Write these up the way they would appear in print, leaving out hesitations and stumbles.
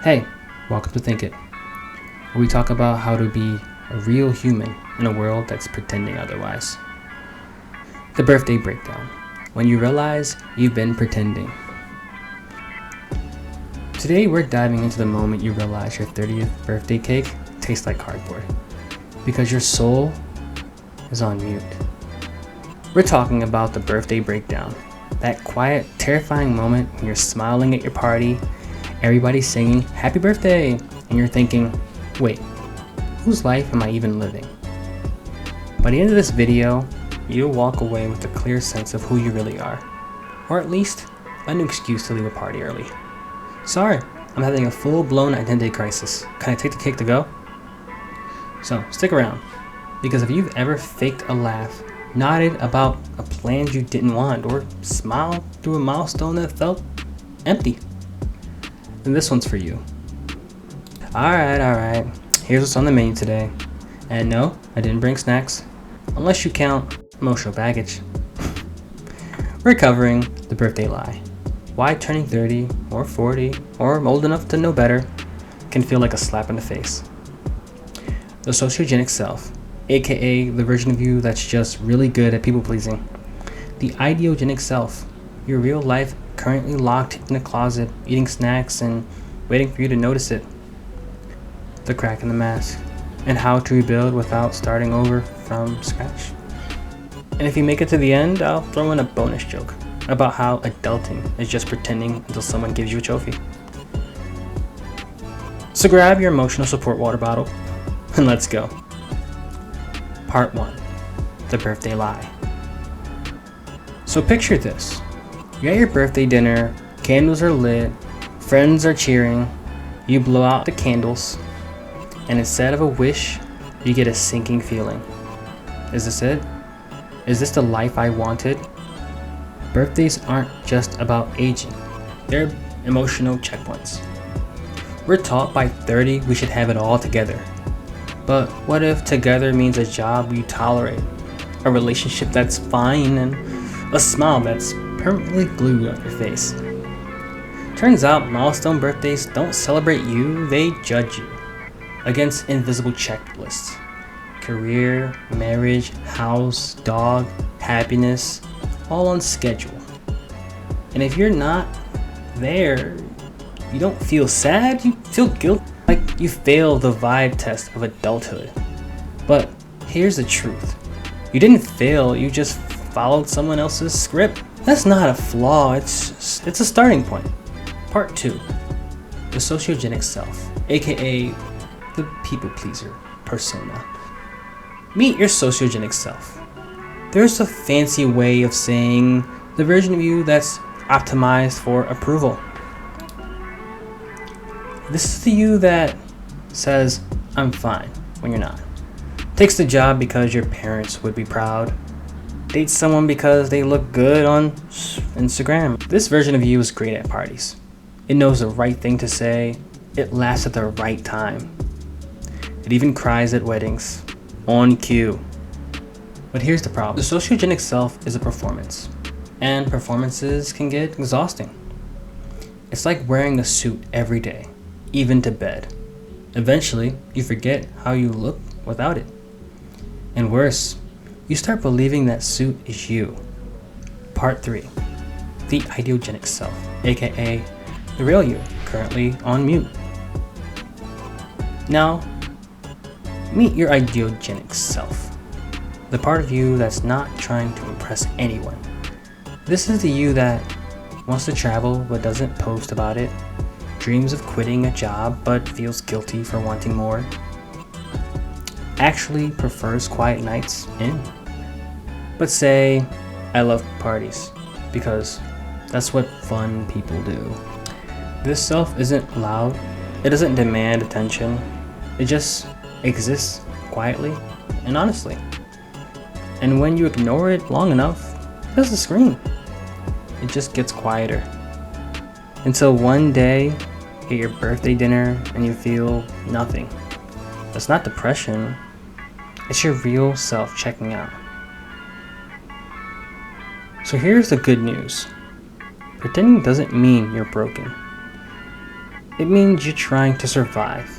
Hey, welcome to Thynkit, where we talk about how to be a real human in a world that's pretending otherwise. The birthday breakdown, when you realize you've been pretending. Today we're diving into the moment you realize your 30th birthday cake tastes like cardboard, because your soul is on mute. We're talking about the birthday breakdown, that quiet, terrifying moment when you're smiling at your party, everybody's singing happy birthday, and you're thinking, wait, whose life am I even living? By the end of this video, you'll walk away with a clear sense of who you really are, or at least a new excuse to leave a party early. Sorry, I'm having a full-blown identity crisis. Can I take the cake to go? So stick around, because if you've ever faked a laugh, nodded about a plan you didn't want, or smiled through a milestone that felt empty, then this one's for you. Alright, here's what's on the menu today. And no, I didn't bring snacks, unless you count emotional baggage. We're covering the birthday lie. Why turning 30 or 40 or old enough to know better can feel like a slap in the face. The sociogenic self, aka the version of you that's just really good at people pleasing. The ideogenic self, your real life currently locked in a closet, eating snacks and waiting for you to notice it. The crack in the mask, and how to rebuild without starting over from scratch. And if you make it to the end, I'll throw in a bonus joke about how adulting is just pretending until someone gives you a trophy. So grab your emotional support water bottle and let's go. Part 1, the birthday lie. So picture this. You're at your birthday dinner, candles are lit, friends are cheering, you blow out the candles, and instead of a wish, you get a sinking feeling. Is this it? Is this the life I wanted? Birthdays aren't just about aging, they're emotional checkpoints. We're taught by 30 we should have it all together. But what if together means a job you tolerate, a relationship that's fine, and a smile that's permanently glued on your face? Turns out milestone birthdays don't celebrate you, they judge you against invisible checklists. Career, marriage, house, dog, happiness, all on schedule. And if you're not there, you don't feel sad, you feel guilty, like you failed the vibe test of adulthood. But here's the truth. You didn't fail, you just followed someone else's script. That's not a flaw, it's a starting point. Part 2, the sociogenic self, aka the people pleaser persona. Meet your sociogenic self. There's a fancy way of saying the version of you that's optimized for approval. This is the you that says, I'm fine, when you're not. Takes the job because your parents would be proud. Dates someone because they look good on Instagram. This version of you is great at parties. It knows the right thing to say. It laughs at the right time. It even cries at weddings. On cue. But here's the problem. The sociogenic self is a performance. And performances can get exhausting. It's like wearing a suit every day, even to bed. Eventually, you forget how you look without it. And worse, you start believing that suit is you. Part 3, the ideogenic self, aka the real you, currently on mute. Now, meet your ideogenic self, the part of you that's not trying to impress anyone. This is the you that wants to travel but doesn't post about it, dreams of quitting a job but feels guilty for wanting more, actually prefers quiet nights in, but say, I love parties, because that's what fun people do. This self isn't loud, it doesn't demand attention, it just exists quietly and honestly. And when you ignore it long enough, it doesn't scream. It just gets quieter. Until one day, at your birthday dinner and you feel nothing. That's not depression, it's your real self checking out. So here's the good news. Pretending doesn't mean you're broken. it means you're trying to survive.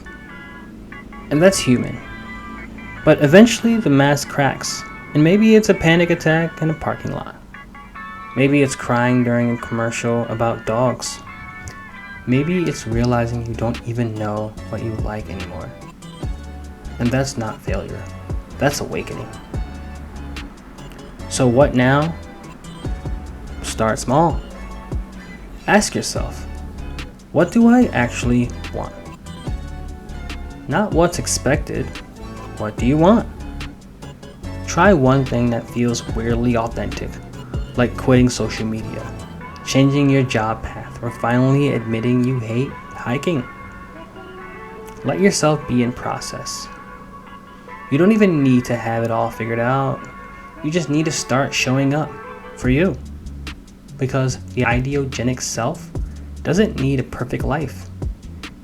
And that's human. But eventually the mask cracks, and maybe it's a panic attack in a parking lot. Maybe it's crying during a commercial about dogs. Maybe it's realizing you don't even know what you like anymore. And that's not failure. That's awakening. So what now? Start small. Ask yourself, what do I actually want? Not what's expected. What do you want? Try one thing that feels weirdly authentic, like quitting social media, changing your job path, or finally admitting you hate hiking. Let yourself be in process. You don't even need to have it all figured out. You just need to start showing up for you. Because the ideogenic self doesn't need a perfect life.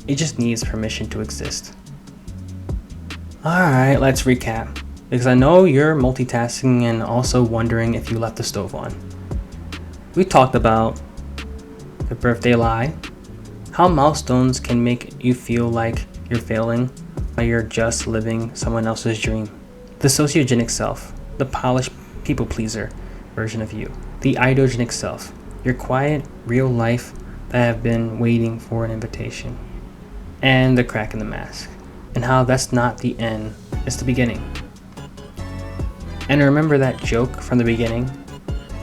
It just needs permission to exist. Alright, let's recap. Because I know you're multitasking and also wondering if you left the stove on. We talked about the birthday lie, how milestones can make you feel like you're failing, while you're just living someone else's dream. The sociogenic self, the polished people pleaser version of you. The ideogenic self, your quiet, real life that have been waiting for an invitation. And the crack in the mask, and how that's not the end, it's the beginning. And remember that joke from the beginning?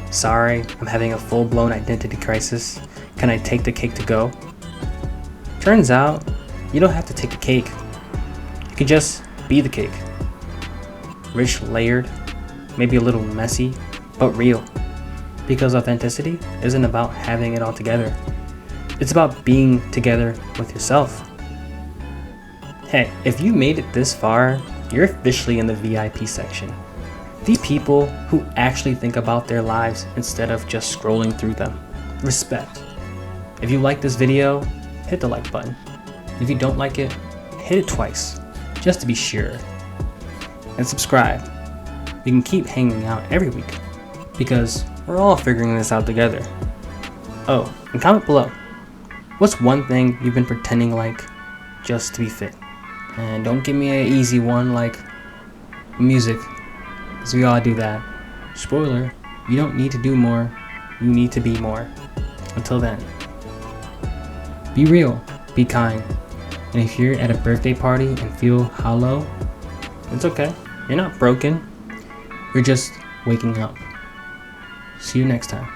Sorry, I'm having a full-blown identity crisis. Can I take the cake to go? Turns out, you don't have to take the cake. You can just be the cake. Rich, layered, maybe a little messy, but real. Because authenticity isn't about having it all together. It's about being together with yourself. Hey, if you made it this far, you're officially in the VIP section. The people who actually think about their lives instead of just scrolling through them. Respect. If you like this video, hit the like button. If you don't like it, hit it twice, just to be sure. And subscribe. We can keep hanging out every week, because we're all figuring this out together. Oh, and comment below. What's one thing you've been pretending like just to be fit? And don't give me an easy one like music, because we all do that. Spoiler, you don't need to do more, you need to be more. Until then, be real, be kind, and if you're at a birthday party and feel hollow, it's okay. You're not broken, you're just waking up. See you next time.